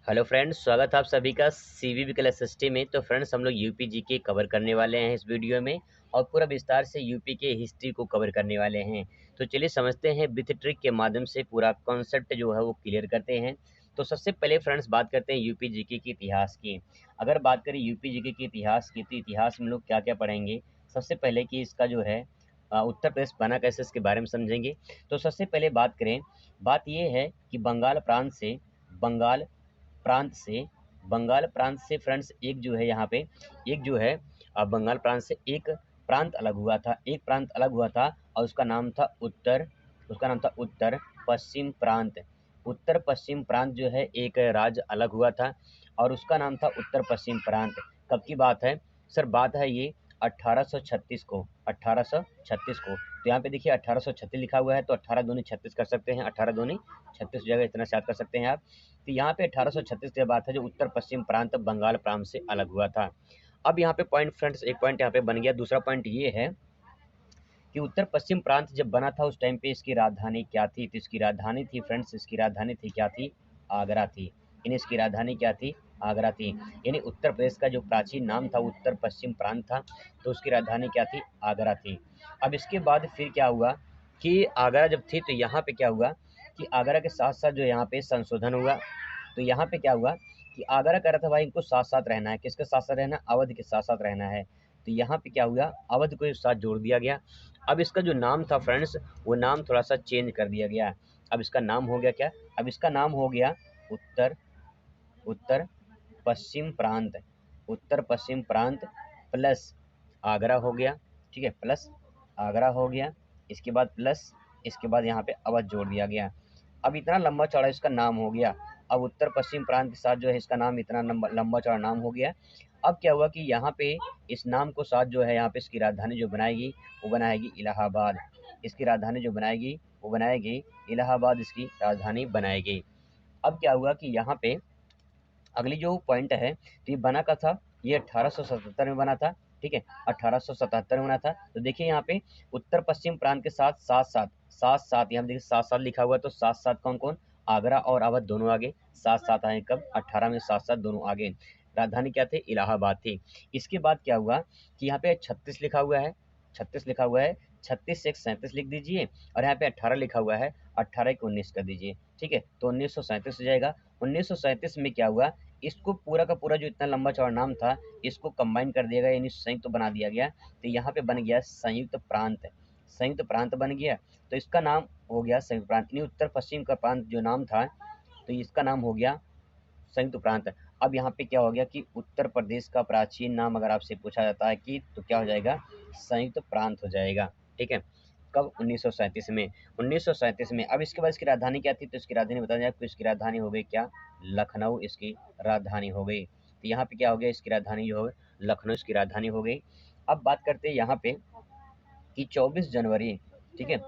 Hello friends, स्वागत है आप सभी का सीवीबी क्लास सिस्टम में। तो फ्रेंड्स, हम लोग यूपी जी के कवर करने वाले हैं इस वीडियो में और पूरा विस्तार से यूपी के हिस्ट्री को कवर करने वाले हैं। तो चलिए समझते हैं, विथ ट्रिक के माध्यम से पूरा कॉन्सेप्ट जो है वो क्लियर करते हैं। तो सबसे पहले फ्रेंड्स बात करते हैं यूपी जीके के इतिहास की। अगर बात करें यूपी जीके के इतिहास की, तो इतिहास में लोग क्या क्या पढ़ेंगे। सबसे पहले कि इसका जो है उत्तर प्रदेश बना कैसे, इसके बारे में समझेंगे। तो सबसे पहले बात करें, बात ये है कि बंगाल बंगाल प्रांत से फ्रेंड्स एक जो है यहाँ पे एक जो है बंगाल प्रांत से एक प्रांत अलग हुआ था, और उसका नाम था उत्तर पश्चिम प्रांत। उत्तर पश्चिम प्रांत जो है एक राज्य अलग हुआ था और उसका नाम था उत्तर पश्चिम प्रांत। कब की बात है सर? बात है ये 1836 को, 1836 को। तो यहाँ पे देखिए 1836 लिखा हुआ है, तो 18 दूनी 36 कर सकते हैं, 18 दूनी 36 जगह इतना से याद कर सकते हैं आप। तो यहाँ पे 1836 की बात है, जो उत्तर पश्चिम प्रांत बंगाल प्रांत से अलग हुआ था। अब यहाँ पे पॉइंट फ्रेंड्स, एक पॉइंट यहाँ पे बन गया। दूसरा पॉइंट ये है कि उत्तर पश्चिम प्रांत जब बना था उस टाइम पे इसकी राजधानी क्या थी? तो इसकी राजधानी थी फ्रेंड्स, इसकी राजधानी थी क्या थी? आगरा थी। यानी इसकी राजधानी क्या थी? आगरा थी। यानी उत्तर प्रदेश का जो प्राचीन नाम था उत्तर पश्चिम प्रांत था, तो उसकी राजधानी क्या थी? आगरा थी। अब इसके बाद फिर क्या हुआ कि आगरा जब थी तो यहाँ पे क्या हुआ कि आगरा के साथ साथ जो यहाँ पे संशोधन हुआ। तो यहाँ पे क्या हुआ कि आगरा कह रहा था भाई इनको साथ साथ रहना है। किसके साथ साथ रहना? अवध के साथ साथ रहना है। तो यहाँ पे क्या हुआ, अवध को साथ जोड़ दिया गया। अब इसका जो नाम था फ्रेंड्स, वो नाम थोड़ा सा चेंज कर दिया गया। अब इसका नाम हो गया क्या? अब इसका नाम हो गया उत्तर उत्तर पश्चिम प्रांत। उत्तर पश्चिम प्रांत प्लस आगरा हो गया, ठीक है, प्लस आगरा हो गया। इसके बाद प्लस, इसके बाद यहाँ पे अवध जोड़ दिया गया। अब इतना लंबा चौड़ा इसका नाम हो गया। अब उत्तर पश्चिम प्रांत के साथ जो है इसका नाम इतना लंबा चौड़ा नाम हो गया। अब क्या हुआ कि यहाँ पे इस नाम को साथ जो है यहाँ पे इसकी राजधानी जो बनाएगी वो बनाएगी इलाहाबाद। इसकी राजधानी जो बनाएगी वो बनाएगी इलाहाबाद, इसकी राजधानी बनाएगी। अब क्या हुआ कि यहाँ पे अगली जो पॉइंट है, तो ये बना का था, ये 1877 में बना था, ठीक है, 1877 में बना था। तो देखिए यहाँ पे उत्तर पश्चिम प्रांत के साथ साथ यहाँ देखिए साथ साथ लिखा हुआ है, तो साथ साथ कौन कौन? आगरा और अवध दोनों आगे साथ साथ आए। कब? 18 में साथ साथ दोनों आगे। राजधानी क्या थे? इलाहाबाद थी। इसके बाद क्या हुआ कि यहाँ पे 36 लिखा हुआ है, 36 लिखा हुआ है, 36 से एक 37 लिख दीजिए, और यहाँ पे 18 लिखा हुआ है, 18 को 19 कर दीजिए, ठीक है, तो 1937 हो जाएगा। 1937 में क्या हुआ, इसको पूरा का पूरा जो इतना लंबा चौड़ा नाम था इसको कंबाइन कर दिया गया, यानी संयुक्त बना दिया गया। तो यहाँ पे बन गया संयुक्त प्रांत, संयुक्त प्रांत बन गया। तो इसका नाम हो गया संयुक्त प्रांत, यानी उत्तर पश्चिम का प्रांत जो नाम था तो इसका नाम हो गया संयुक्त प्रांत। अब यहाँ पे क्या हो गया कि उत्तर प्रदेश का प्राचीन नाम अगर आपसे पूछा जाता है कि तो क्या हो जाएगा? संयुक्त प्रांत हो जाएगा, ठीक है। कब? 1937 में, 1937 में। अब इसके बाद इसकी राजधानी क्या थी? तो इसकी राजधानी बता दें आपको, इसकी राजधानी हो गई क्या? लखनऊ इसकी राजधानी हो गई। तो यहाँ पे क्या हो गया, इसकी राजधानी जो है लखनऊ इसकी राजधानी हो गई। अब बात करते हैं यहाँ पे कि 24 जनवरी, ठीक है,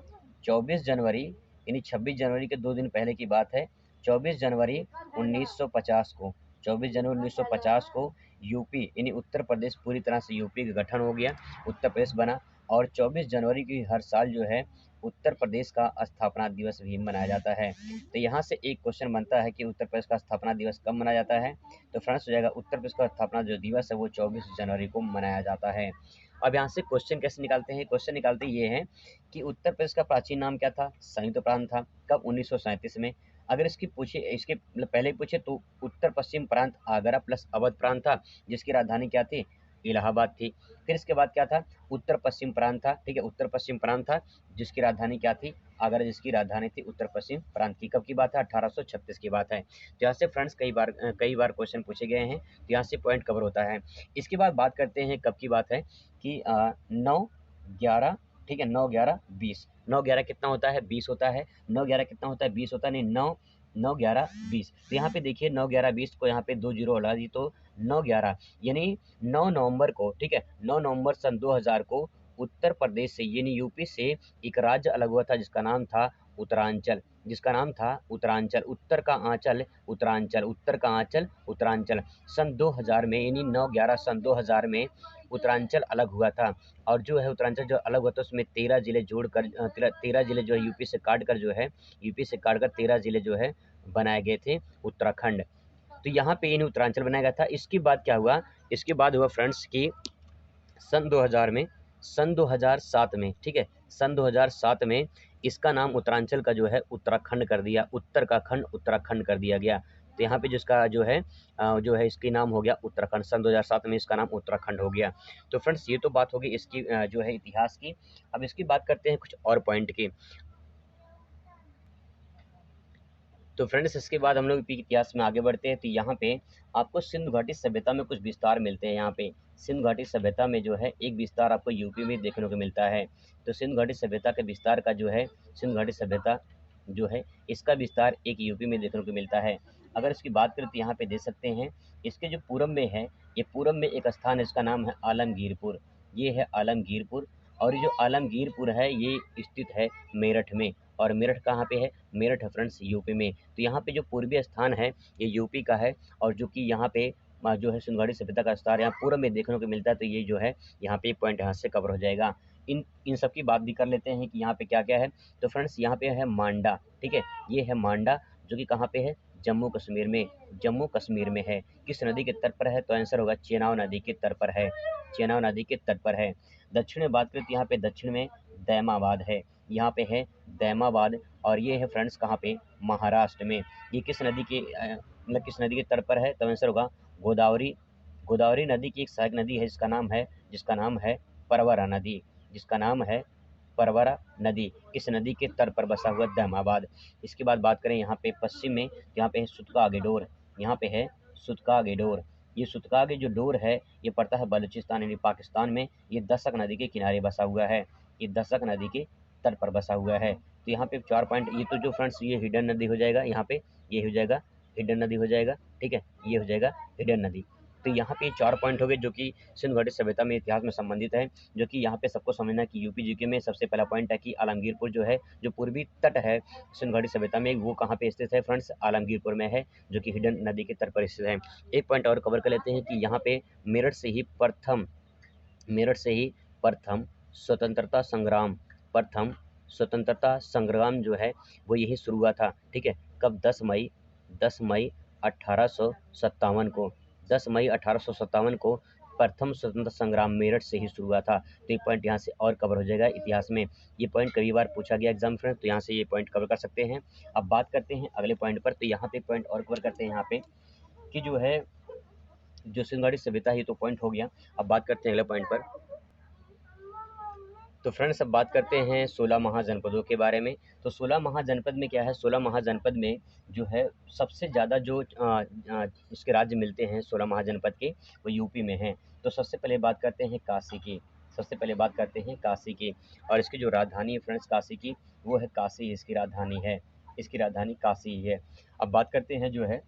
24 जनवरी यानी 26 जनवरी के 2 दिन पहले की बात है। 24 जनवरी 1950 को, 24 जनवरी 1950 को यूपी यानी उत्तर प्रदेश पूरी तरह से यूपी का गठन हो गया, उत्तर प्रदेश बना। और 24 जनवरी की हर साल जो है उत्तर प्रदेश का स्थापना दिवस भी मनाया जाता है। तो यहाँ से एक क्वेश्चन बनता है कि उत्तर प्रदेश का स्थापना दिवस कब मनाया जाता है? तो फ्रेंड्स हो जाएगा उत्तर प्रदेश का स्थापना जो दिवस है वो 24 जनवरी को मनाया जाता है। अब यहाँ से क्वेश्चन कैसे निकालते हैं? क्वेश्चन निकालते ये हैं कि उत्तर प्रदेश का प्राचीन नाम क्या था? संयुक्त प्रांत था। कब? 1937 में। अगर इसके पहले पूछे तो उत्तर पश्चिम प्रांत आगरा प्लस अवध प्रांत था, जिसकी राजधानी क्या थी? इलाहाबाद थी। फिर इसके बाद क्या था? उत्तर पश्चिम प्रांत था, ठीक है, उत्तर पश्चिम प्रांत था जिसकी राजधानी क्या थी? आगरा, जिसकी राजधानी थी उत्तर पश्चिम प्रांत की। कब की बात है? 1836 की बात है। तो यहाँ से फ्रेंड्स कई बार क्वेश्चन पूछे गए हैं, तो यहाँ से पॉइंट कवर होता है। इसके बाद बात करते हैं कब की बात है कि 9/11, ठीक है, 9/11/20। 9/11 कितना होता है? 20 होता है। 9/11 कितना होता है? 20 होता है, नहीं 9/11/20। तो यहाँ पे देखिए 9/11/20 को यहाँ पे 2 जीरो हटा दी तो 9/11 यानी 9 नवंबर को, ठीक है, 9 नवंबर सन 2000 को उत्तर प्रदेश से यानी यूपी से एक राज्य अलग हुआ था जिसका नाम था उत्तरांचल, जिसका नाम था उत्तरांचल। उत्तर का आंचल उत्तरांचल, उत्तर का आंचल उत्तरांचल। सन 2000 में यानी 9/11 सन 2000 में उत्तरांचल अलग हुआ था। और जो है उत्तरांचल जो अलग हुआ था उसमें 13 जिले जोड़कर 13 जिले जो है यूपी से काट कर 13 जिले जो है बनाए गए थे उत्तराखंड। तो यहाँ पे इन्हें उत्तरांचल बनाया गया था। इसके बाद क्या हुआ, इसके बाद हुआ फ्रेंड्स की सन 2000 में, सन 2007 में, ठीक है, सन 2007 में इसका नाम उत्तरांचल का जो है उत्तराखंड कर दिया, उत्तर का खंड उत्तराखंड कर दिया गया। तो यहाँ पे जिसका जो है इसके नाम हो गया उत्तराखंड। सन 2007 में इसका नाम उत्तराखंड हो गया। तो फ्रेंड्स ये तो बात होगी इसकी जो है इतिहास की। अब इसकी बात करते हैं कुछ और पॉइंट की। तो फ्रेंड्स इसके बाद हम लोग इतिहास में आगे बढ़ते हैं। तो यहाँ पे आपको सिंधु घाटी सभ्यता में कुछ विस्तार मिलते हैं। यहाँ पे सिंधु घाटी सभ्यता में जो है एक विस्तार आपको यूपी में देखने को मिलता है। तो सिंधु घाटी सभ्यता के विस्तार का जो है, सिंधु घाटी सभ्यता जो है इसका विस्तार एक यूपी में देखने को मिलता है। अगर इसकी बात करें तो यहाँ पे देख सकते हैं, इसके जो पूरब में है, ये पूरब में एक स्थान है, इसका नाम है आलमगीरपुर। ये है आलमगीरपुर, और ये जो आलमगीरपुर है ये स्थित है मेरठ में। और मेरठ कहाँ पे है, मेरठ है फ्रेंड्स यूपी में। तो यहाँ पे जो पूर्वी स्थान है ये यूपी का है, और जो कि यहाँ पे जो है सिंधु घाटी सभ्यता का विस्तार यहाँ पूर्व में देखने को मिलता है। तो ये जो है यहाँ पे एक पॉइंट यहाँ से कवर हो जाएगा। इन सब की बात भी कर लेते हैं कि यहाँ पे क्या क्या है। तो फ्रेंड्स यहाँ पे है मांडा, ठीक है, ये है मांडा, जो कि कहाँ पे है, जम्मू कश्मीर में, जम्मू कश्मीर में है। किस नदी के तट पर है, तो आंसर होगा चेनाब नदी के तट पर है, चेनाब नदी के तट पर है। दक्षिण में बात करें तो यहाँ पे दक्षिण में दैमाबाद है, यहाँ पे है दैमाबाद, और ये है फ्रेंड्स कहाँ पे, महाराष्ट्र में। ये किस नदी के मतलब किस नदी के तट पर है, तो आंसर होगा गोदावरी। गोदावरी नदी की एक सहायक नदी है जिसका नाम है परवरा नदी, जिसका नाम है परवरा नदी। इस नदी के तट पर बसा हुआ दैमाबाद। इसके बाद बात करें यहाँ पे पश्चिम में, यहाँ पे है सुतकागेडोर, यहाँ पे है सुतकागेडोर। ये सुतकागे जो डोर है ये पड़ता है बलूचिस्तान यानी पाकिस्तान में। ये दशक नदी के किनारे बसा हुआ है, ये दशक नदी के तट पर बसा हुआ है। तो यहाँ पे 4 पॉइंट, ये तो जो फ्रेंड्स ये हिडन नदी हो जाएगा, यहाँ पे ये हो जाएगा हिडन नदी हो जाएगा, ठीक है, ये हो जाएगा हिडन नदी। तो यहाँ पे 4 पॉइंट हो गए जो कि सिंधु घाटी सभ्यता में इतिहास में संबंधित है, जो कि यहाँ पे सबको समझना है कि यूपी जीके में सबसे पहला पॉइंट है कि आलमगीरपुर जो है, जो पूर्वी तट है सिंधु घाटी सभ्यता में, वो कहाँ पे स्थित है फ्रेंड्स, आलमगीरपुर में है, जो कि हिडन नदी के तट पर स्थित है। एक पॉइंट और कवर कर लेते हैं कि यहाँ पे मेरठ से ही प्रथम स्वतंत्रता संग्राम, प्रथम स्वतंत्रता संग्राम जो है वो यही शुरू हुआ था, ठीक है। कब, 10 मई 1857 को, 10 मई 1857 को प्रथम स्वतंत्रता संग्राम मेरठ से ही शुरू हुआ था। तो ये पॉइंट यहाँ से और कवर हो जाएगा इतिहास में। ये पॉइंट कई बार पूछा गया एग्जाम फ्रेंड, तो यहाँ से ये पॉइंट कवर कर सकते हैं। अब बात करते हैं अगले पॉइंट पर। तो यहाँ पे पॉइंट और कवर करते हैं यहाँ पे कि जो है जो सिंधु घाटी सभ्यता है, ये तो पॉइंट हो गया। अब बात करते हैं अगले पॉइंट पर। तो फ्रेंड्स अब बात करते हैं 16 महाजनपदों के बारे में। तो 16 महाजनपद में क्या है, 16 महाजनपद में जो है सबसे ज़्यादा जो इसके राज्य मिलते हैं 16 महाजनपद के, वो यूपी में हैं। तो सबसे पहले बात करते हैं काशी की, सबसे पहले बात करते हैं काशी की, और इसकी जो राजधानी है फ्रेंड्स काशी की, वो है काशी, इसकी राजधानी है, इसकी राजधानी काशी ही है। अब बात करते हैं जो है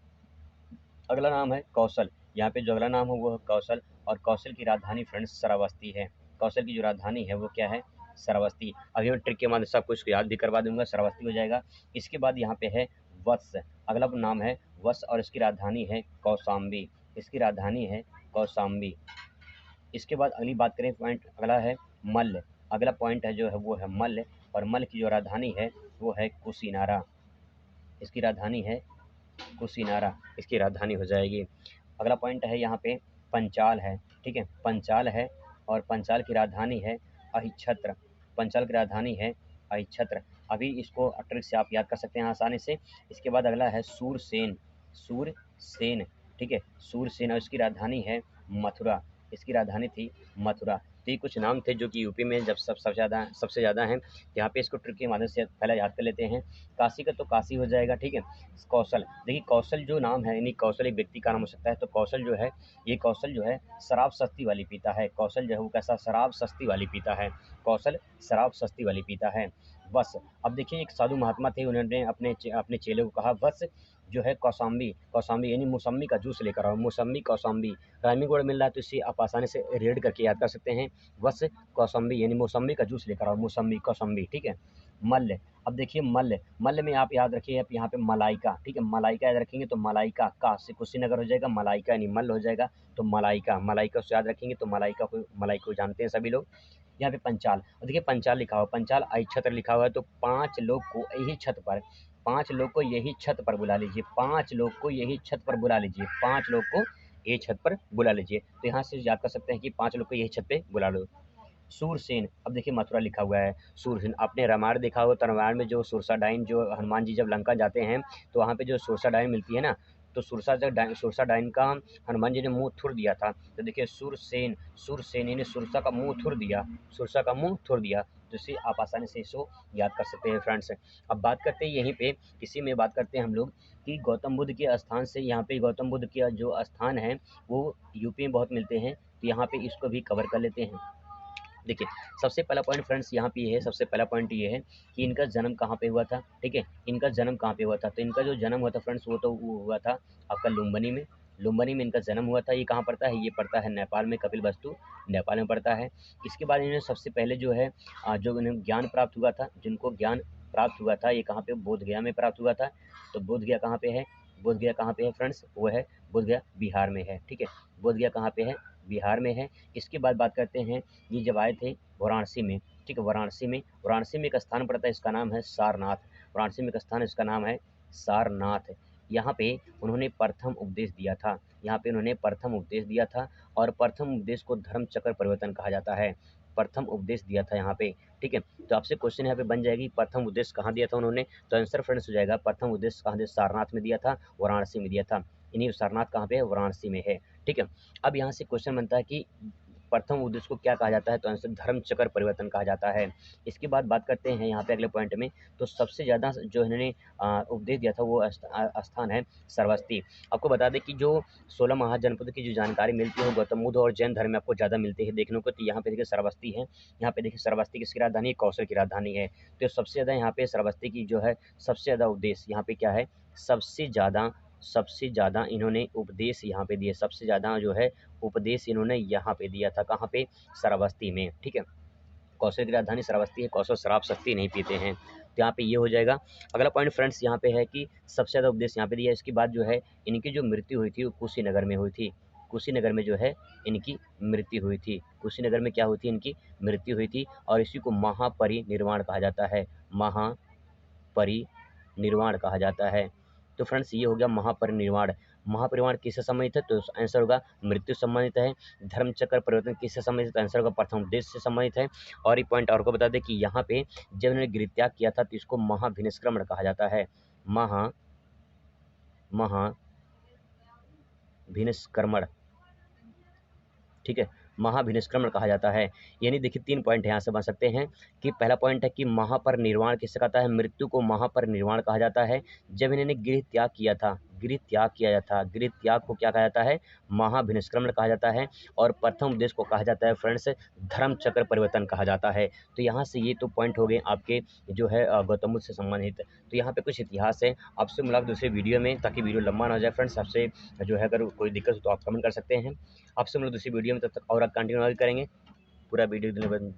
अगला नाम है कौशल। यहाँ पे जो अगला नाम है वो है कौशल, और कौशल की राजधानी फ्रेंड्स श्रावस्ती है। कौशल की जो राजधानी है वो क्या है, श्रावस्ती। अभी मैं ट्रिक के माध्यम से आपको इसको याद भी करवा दूंगा, श्रावस्ती हो जाएगा। इसके बाद यहाँ पे है वत्स, अगला नाम है वत्स, और इसकी राजधानी है कौशाम्बी, इसकी राजधानी है कौशाम्बी। इसके बाद अगली बात करें पॉइंट, अगला है मल्ल, अगला पॉइंट है जो है वो है मल्ल, और मल्ल की जो राजधानी है वो है कुशीनारा, इसकी राजधानी है कुशीनारा, इसकी राजधानी हो जाएगी। अगला पॉइंट है यहाँ पे पंचाल है, ठीक है, पंचाल है, और पंचाल की राजधानी है अहिच्छत्र, पंचाल की राजधानी है अहिच्छत्र। अभी इसको ट्रिक से आप याद कर सकते हैं आसानी से। इसके बाद अगला है सूरसेन, सूरसेन, ठीक है, सूरसेन, और इसकी राजधानी है मथुरा, इसकी राजधानी थी मथुरा। तो ये कुछ नाम थे जो कि यूपी में जब सबसे ज़्यादा हैं। यहाँ पे इसको ट्रिक के माध्यम से पहले याद कर लेते हैं। काशी का तो काशी हो जाएगा, ठीक है। कौशल, देखिए कौशल जो नाम है, यानी कौशल एक व्यक्ति का नाम हो सकता है। तो कौशल जो है, ये कौशल जो है शराब सस्ती वाली पीता है, कौशल जो है वो कैसा, शराब सस्ती वाली पीता है, कौशल शराब सस्ती वाली पीता है। बस अब देखिए एक साधु महात्मा थे, उन्होंने अपने चेले को कहा बस जो है कौशाम्बी, कौशाम्बी यानी मौसम्बी का जूस लेकर आओ, मौसम्बी कौशाम्बी, राइमिंग वर्ड मिल रहा है तो इसे आप आसानी से रीड करके याद कर सकते हैं। बस कौशाम्बी यानी मौसम्बी का जूस लेकर आओ, मौसम्बी कौशाम्बी, ठीक है। मल्ल, अब देखिए मल्ल, मल्ल में आप याद रखिए आप यहाँ पे मलाइका, ठीक है, मलाइका याद रखेंगे तो मलाइका का से कुशीनगर हो जाएगा, मलाइका यानी मल्ल हो जाएगा, तो मलाइका, मलाइका से याद रखेंगे तो मलाइका को जानते हैं सभी लोग। यहाँ पे पंचाल, और देखिए पंचाल लिखा हुआ, पंचाल अहिच्छत्र लिखा हुआ है, तो 5 लोग को यही छत पर 5 लोग को यही छत पर बुला लीजिए, 5 लोग को यही छत पर बुला लीजिए, 5 लोग को ये छत पर बुला लीजिए। तो यहाँ से याद कर सकते हैं कि 5 लोग को यही छत पे बुला लो। सूरसेन, अब देखिए मथुरा लिखा हुआ है सूरसेन। आपने रामायण देखा होगा तो रामायण में जो सुरसा डाइन, जो हनुमान जी जब लंका जाते हैं तो वहाँ पे जो सुरसा डाइन मिलती है ना, तो सुरसा डाइन का हनुमान जी ने मुंह थुर दिया था। तो देखिए सूरसेन, सूरसेन यानी सुरसा का मुंह थुर दिया, सुरसा का मुंह थुर दिया। तो इसे आप आसानी से इसको याद कर सकते हैं फ्रेंड्स। अब बात करते हैं यहीं पे इसी में बात करते हैं हम लोग कि गौतम बुद्ध के स्थान से, यहाँ पे गौतम बुद्ध का जो स्थान है वो यूपी में बहुत मिलते हैं, तो यहाँ पे इसको भी कवर कर लेते हैं। देखिए सबसे पहला पॉइंट फ्रेंड्स यहाँ पे ये है, सबसे पहला पॉइंट ये है कि इनका जन्म कहाँ पे हुआ था। ठीक है, इनका जन्म कहाँ पे हुआ था, तो इनका जो जन्म हुआ था फ्रेंड्स वो हुआ था आपका लुम्बिनी में। लुम्बिनी में इनका जन्म हुआ था। ये कहाँ पड़ता है, ये पड़ता है नेपाल में, कपिलवस्तु नेपाल में पड़ता है। इसके बाद इन्हें सबसे पहले जो है जो इन्हें ज्ञान प्राप्त हुआ था, जिनको ज्ञान प्राप्त हुआ था, ये कहाँ पे, बोधगया में प्राप्त हुआ था। तो बोधगया कहाँ पे है, बोधगया कहाँ पे है फ्रेंड्स, वो है बोधगया बिहार में है। ठीक है, बोधगया कहाँ पे है, बिहार में है। इसके बाद बात करते हैं ये जब आए थे वाराणसी में। ठीक है, वाराणसी में एक स्थान पड़ता है, इसका नाम है सारनाथ। वाराणसी में एक स्थान, इसका नाम है सारनाथ। यहाँ पे उन्होंने प्रथम उपदेश दिया था, यहाँ पे उन्होंने प्रथम उपदेश दिया था, और प्रथम उपदेश को धर्म चक्र परिवर्तन कहा जाता है। प्रथम उपदेश दिया था यहाँ पे। ठीक है, तो आपसे क्वेश्चन यहाँ पे बन जाएगी प्रथम उपदेश कहाँ दिया था उन्होंने, तो आंसर फ्रेंड्स हो जाएगा प्रथम उपदेश कहाँ दिया, सारनाथ में दिया था, वाराणसी में दिया था। इन्हीं सारनाथ कहाँ पे है, वाराणसी में है। ठीक है, अब यहाँ से क्वेश्चन बनता है कि प्रथम उद्देश्य को क्या कहा जाता है, तो आंसर धर्म चक्र परिवर्तन कहा जाता है। इसके बाद बात करते हैं यहाँ पे अगले पॉइंट में, तो सबसे ज़्यादा जो इन्होंने उपदेश दिया था वो स्थान है श्रावस्ती। आपको बता दें कि जो 16 महाजनपद की जो जानकारी मिलती है वो गौतम बुद्ध और जैन धर्म में आपको ज़्यादा मिलती है देखने को। तो यहाँ पे देखिए श्रावस्ती है, यहाँ पे देखिए श्रावस्ती किसकी राजधानी है, कौशल की राजधानी है। तो सबसे ज़्यादा यहाँ पे श्रावस्ती की जो है सबसे ज़्यादा उपदेश यहाँ पे क्या है, सबसे ज़्यादा इन्होंने उपदेश यहाँ पे दिए, सबसे ज़्यादा जो है उपदेश इन्होंने यहाँ पे दिया था, कहाँ पे, श्रावस्ती में। ठीक है, कौशल की राजधानी श्रावस्ती है, कौशल शराब सस्ती नहीं पीते हैं, तो यहाँ पे ये हो जाएगा। अगला पॉइंट फ्रेंड्स यहाँ पे है कि सबसे ज़्यादा उपदेश यहाँ पे दिया। इसके बाद जो है इनकी जो मृत्यु हुई थी वो कुशीनगर में हुई थी, कुशीनगर में जो है इनकी मृत्यु हुई थी, कुशीनगर में क्या हुई थी, इनकी मृत्यु हुई थी। और इसी को महापरिनिर्वाण कहा जाता है, महापरिनिर्वाण कहा जाता है। तो फ्रेंड्स ये हो गया महापरिनिर्वाण। महापरिनिर्वाण किससे संबंधित है, तो आंसर होगा मृत्यु संबंधित है। धर्म चक्र परिवर्तन किससे संबंधित है, तो आंसर होगा प्रथम उपदेश से संबंधित है। और एक पॉइंट और को बता दें कि यहाँ पे जब उन्होंने गृहत्याग किया था तो इसको महाभिनिष्क्रमण कहा जाता है, महाभिनिष्क्रमण। ठीक है, महाभिनिष्क्रमण कहा जाता है। यानी देखिए 3 पॉइंट यहाँ से बन सकते हैं कि पहला पॉइंट है कि महापरिनिर्वाण किससे कहता है, मृत्यु को महापरिनिर्वाण कहा जाता है। जब इन्होंने गृह त्याग किया था, गृह त्याग किया जाता, गृह त्याग को क्या कहा जाता है, महाभिनिष्क्रमण कहा जाता है। और प्रथम उपदेश को कहा जाता है फ्रेंड्स धर्म चक्र परिवर्तन कहा जाता है। तो यहाँ से ये तो पॉइंट हो गए आपके जो है गौतम बुद्ध से संबंधित। तो यहाँ पे कुछ इतिहास है। आपसे मुलाकात दूसरे वीडियो में, ताकि वीडियो लंबा ना हो जाए फ्रेंड्स। आपसे जो है अगर कोई दिक्कत हो तो आप कमेंट कर सकते हैं। आपसे हम लोग दूसरी वीडियो में तब तक और कंटिन्यू करेंगे। पूरा वीडियो धन्यवाद।